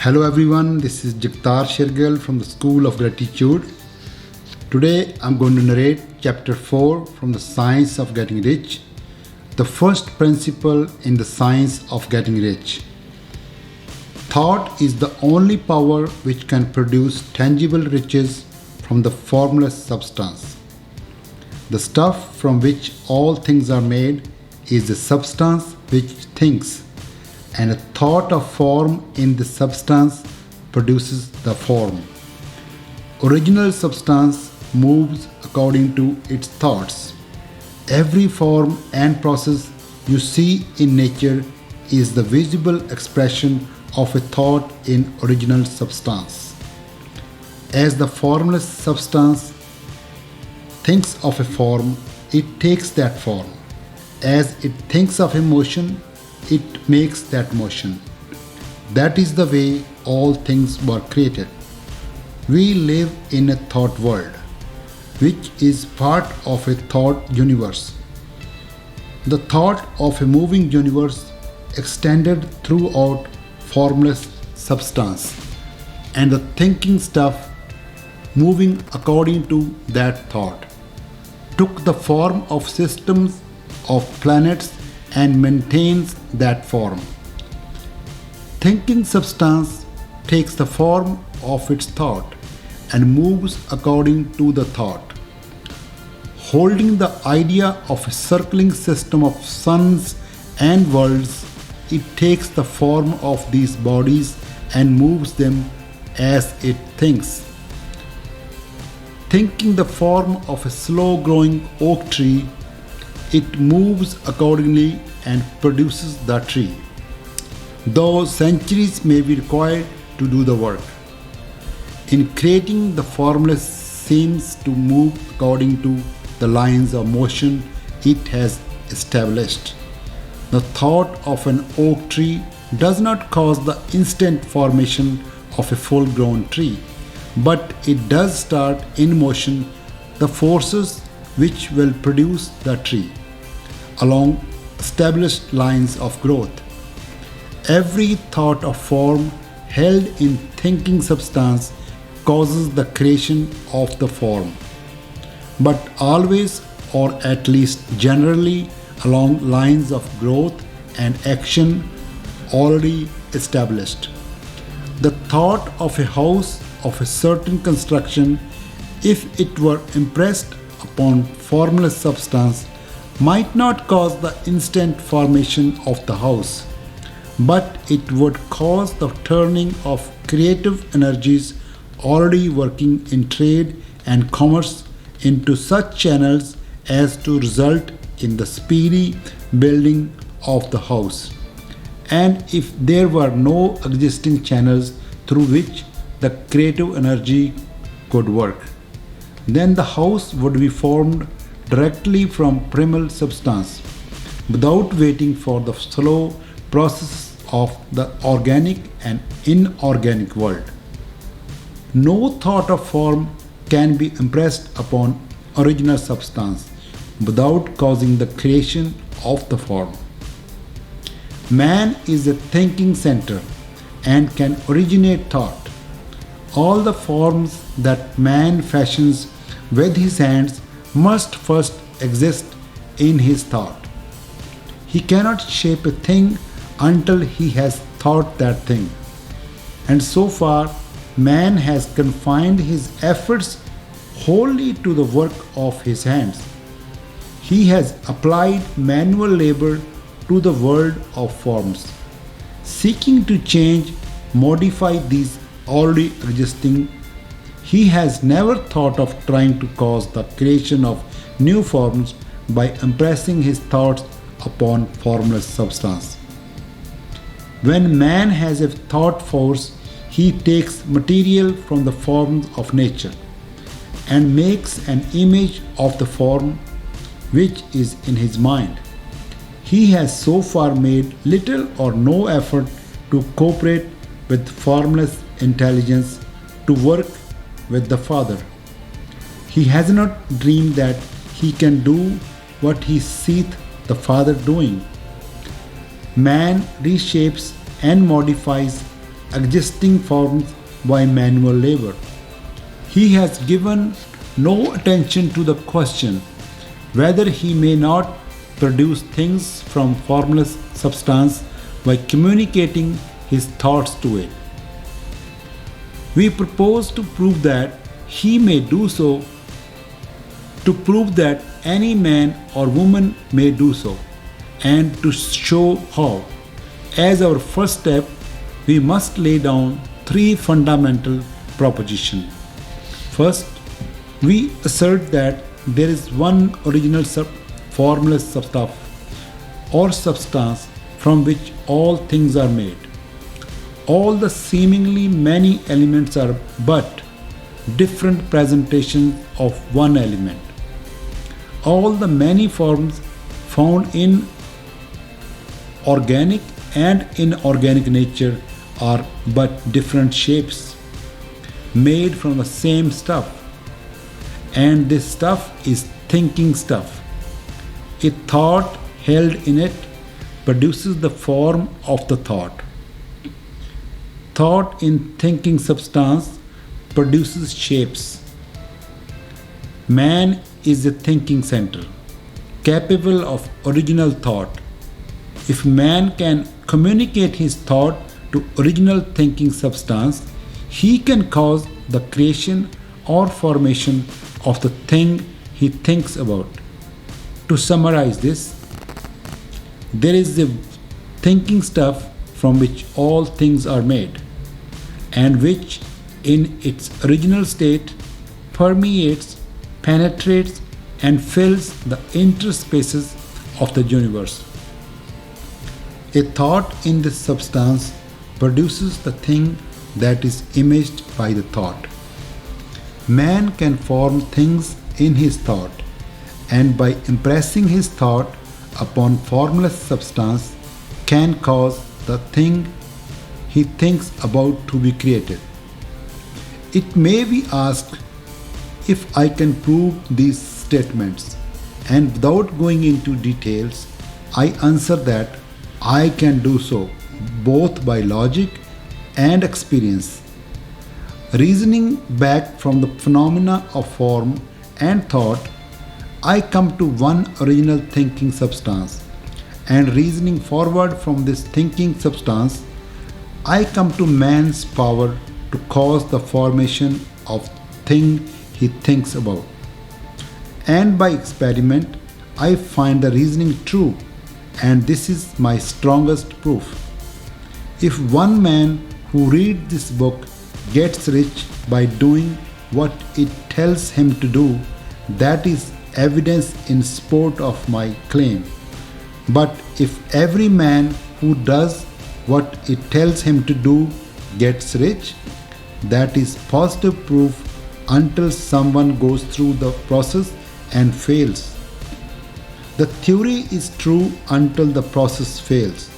Hello everyone, this is Jagtar Shergill from the School of Gratitude. Today I'm going to narrate chapter 4 from the Science of Getting Rich, the first principle in the science of getting rich. Thought is the only power which can produce tangible riches from the formless substance. The stuff from which all things are made is the substance which thinks, and a thought of form in the substance produces the form. Original substance moves according to its thoughts. Every form and process you see in nature is the visible expression of a thought in original substance. As the formless substance thinks of a form, it takes that form. As it thinks of a motion, it makes that motion. That is the way all things were created. We live in a thought world, which is part of a thought universe. The thought of a moving universe extended throughout formless substance, and the thinking stuff moving according to that thought took the form of systems of planets and maintains that form. Thinking substance takes the form of its thought and moves according to the thought. Holding the idea of a circling system of suns and worlds, it takes the form of these bodies and moves them as it thinks. Thinking the form of a slow-growing oak tree, it moves accordingly and produces the tree, though centuries may be required to do the work. In creating, the formless seems to move according to the lines of motion it has established. The thought of an oak tree does not cause the instant formation of a full-grown tree, but it does start in motion the forces which will produce the tree along established lines of growth. Every thought of form held in thinking substance causes the creation of the form, but always, or at least generally, along lines of growth and action already established. The thought of a house of a certain construction, if it were impressed upon formless substance, might not cause the instant formation of the house, but it would cause the turning of creative energies already working in trade and commerce into such channels as to result in the speedy building of the house. And if there were no existing channels through which the creative energy could work, then the house would be formed directly from primal substance, without waiting for the slow process of the organic and inorganic world. No thought of form can be impressed upon original substance without causing the creation of the form. Man is a thinking center and can originate thought. All the forms that man fashions with his hands must first exist in his thought. He cannot shape a thing until he has thought that thing. And so far, man has confined his efforts wholly to the work of his hands. He has applied manual labor to the world of forms, seeking to change, modify these already existing. He has never thought of trying to cause the creation of new forms by impressing his thoughts upon formless substance. When man has a thought force, he takes material from the forms of nature and makes an image of the form which is in his mind. He has so far made little or no effort to cooperate with formless intelligence to work with the Father. He has not dreamed that he can do what he seeth the Father doing. Man reshapes and modifies existing forms by manual labor. He has given no attention to the question whether he may not produce things from formless substance by communicating his thoughts to it. We propose to prove that he may do so, to prove that any man or woman may do so, and to show how. As our first step, we must lay down three fundamental propositions. First, we assert that there is one original formless substance or substance from which all things are made. All the seemingly many elements are but different presentations of one element. All the many forms found in organic and inorganic nature are but different shapes, made from the same stuff. And this stuff is thinking stuff. A thought held in it produces the form of the thought. Thought in thinking substance produces shapes. Man is a thinking center, capable of original thought. If man can communicate his thought to original thinking substance, he can cause the creation or formation of the thing he thinks about. To summarize this, there is a thinking stuff from which all things are made, and which in its original state permeates, penetrates, and fills the interspaces of the universe. A thought in this substance produces the thing that is imaged by the thought. Man can form things in his thought, and by impressing his thought upon formless substance can cause the thing he thinks about to be created. It may be asked if I can prove these statements, and without going into details, I answer that I can do so both by logic and experience. Reasoning back from the phenomena of form and thought, I come to one original thinking substance, and reasoning forward from this thinking substance, I come to man's power to cause the formation of thing he thinks about. And by experiment, I find the reasoning true, and this is my strongest proof. If one man who reads this book gets rich by doing what it tells him to do, that is evidence in support of my claim. But if every man who does what it tells him to do gets rich, that is positive proof until someone goes through the process and fails. The theory is true until the process fails,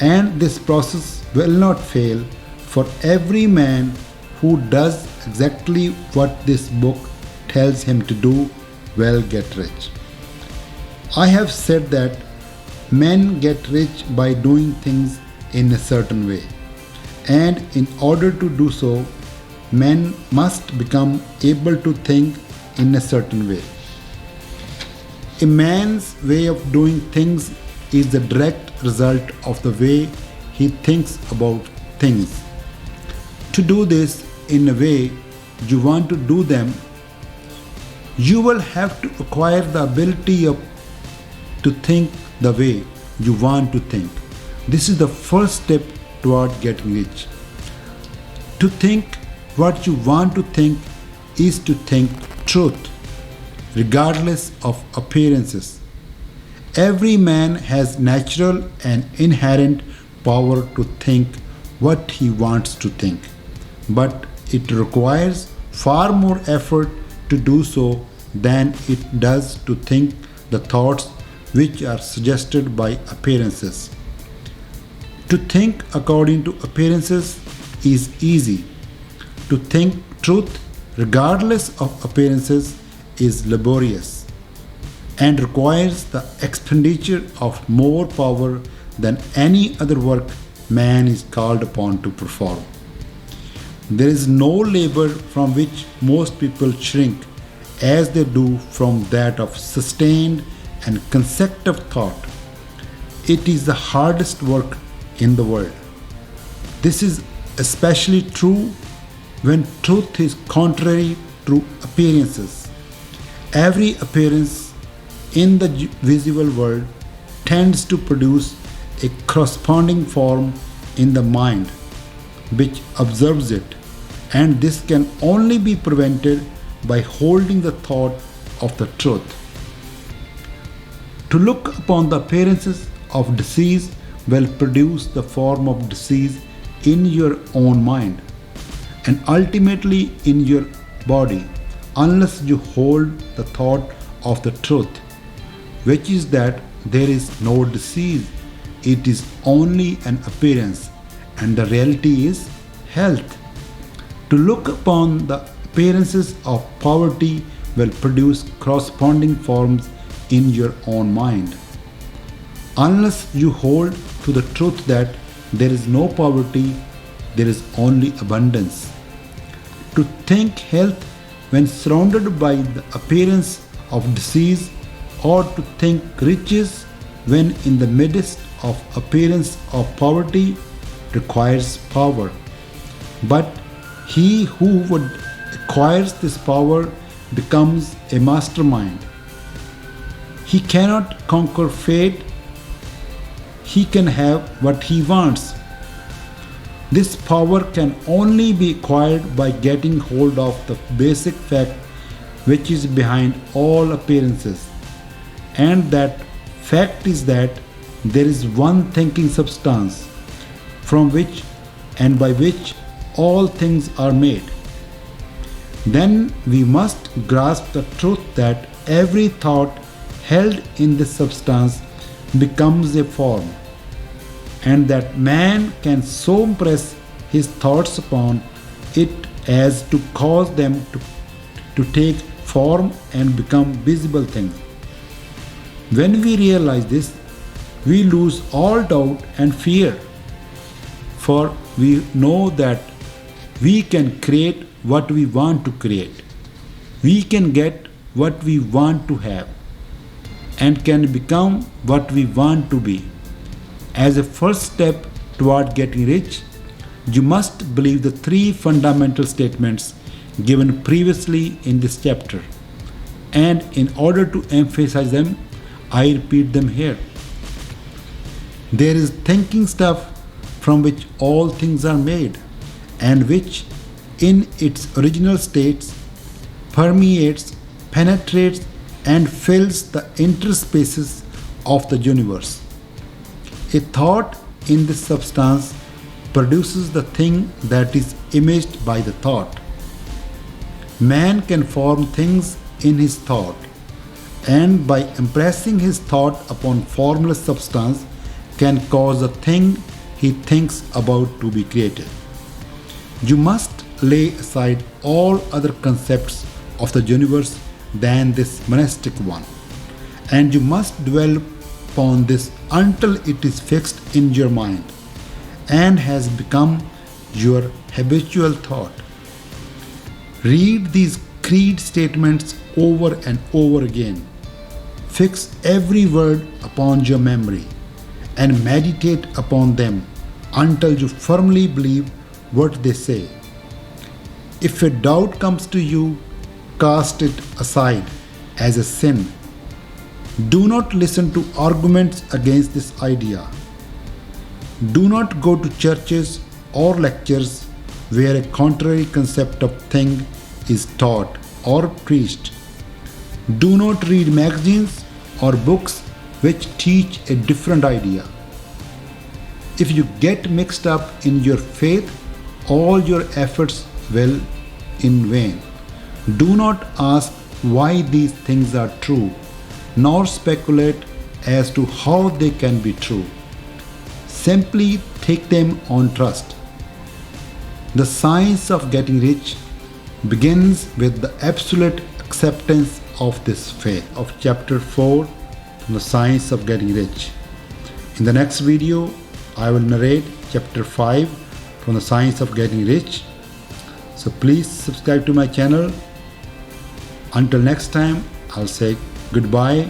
and this process will not fail, for every man who does exactly what this book tells him to do will get rich. I have said that men get rich by doing things in a certain way, and in order to do so, men must become able to think in a certain way. A man's way of doing things is the direct result of the way he thinks about things. To do this in a way you want to do them, you will have to acquire the ability to think the way you want to think. This is the first step toward getting rich. To think what you want to think is to think truth, regardless of appearances. Every man has natural and inherent power to think what he wants to think, but it requires far more effort to do so than it does to think the thoughts which are suggested by appearances. To think according to appearances is easy. To think truth regardless of appearances is laborious and requires the expenditure of more power than any other work man is called upon to perform. There is no labor from which most people shrink as they do from that of sustained and consecutive thought. It is the hardest work in the world. This is especially true when truth is contrary to appearances. Every appearance in the visible world tends to produce a corresponding form in the mind which observes it, and this can only be prevented by holding the thought of the truth. To look upon the appearances of disease will produce the form of disease in your own mind and ultimately in your body, unless you hold the thought of the truth, which is that there is no disease, it is only an appearance, and the reality is health. To look upon the appearances of poverty will produce corresponding forms in your own mind. Unless you hold to the truth that there is no poverty, there is only abundance. To think health when surrounded by the appearance of disease, or to think riches when in the midst of appearance of poverty, requires power. But he who would acquires this power becomes a mastermind. He cannot conquer fate. He can have what he wants. This power can only be acquired by getting hold of the basic fact which is behind all appearances. And that fact is that there is one thinking substance from which and by which all things are made. Then we must grasp the truth that every thought held in this substance becomes a form, and that man can so impress his thoughts upon it as to cause them to take form and become visible things. When we realize this, we lose all doubt and fear, for we know that we can create what we want to create. We can get what we want to have and can become what we want to be. As a first step toward getting rich, you must believe the three fundamental statements given previously in this chapter. And in order to emphasize them, I repeat them here. There is thinking stuff from which all things are made, and which, in its original states, permeates, penetrates, and fills the interspaces of the universe. A thought in this substance produces the thing that is imaged by the thought. Man can form things in his thought, and by impressing his thought upon formless substance can cause the thing he thinks about to be created. You must lay aside all other concepts of the universe than this monastic one, and you must dwell upon this until it is fixed in your mind and has become your habitual thought. Read these creed statements over and over again. Fix every word upon your memory and meditate upon them until you firmly believe what they say. If a doubt comes to you, cast it aside as a sin. Do not listen to arguments against this idea. Do not go to churches or lectures where a contrary concept of thing is taught or preached. Do not read magazines or books which teach a different idea. If you get mixed up in your faith, all your efforts will in vain. Do not ask why these things are true, nor speculate as to how they can be true. Simply take them on trust. The science of getting rich begins with the absolute acceptance of this faith. Of chapter 4, The Science of Getting Rich. In the next video, I will narrate chapter 5 from the Science of Getting Rich. So please subscribe to my channel. Until next time, I'll say goodbye,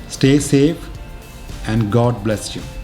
stay safe, and God bless you.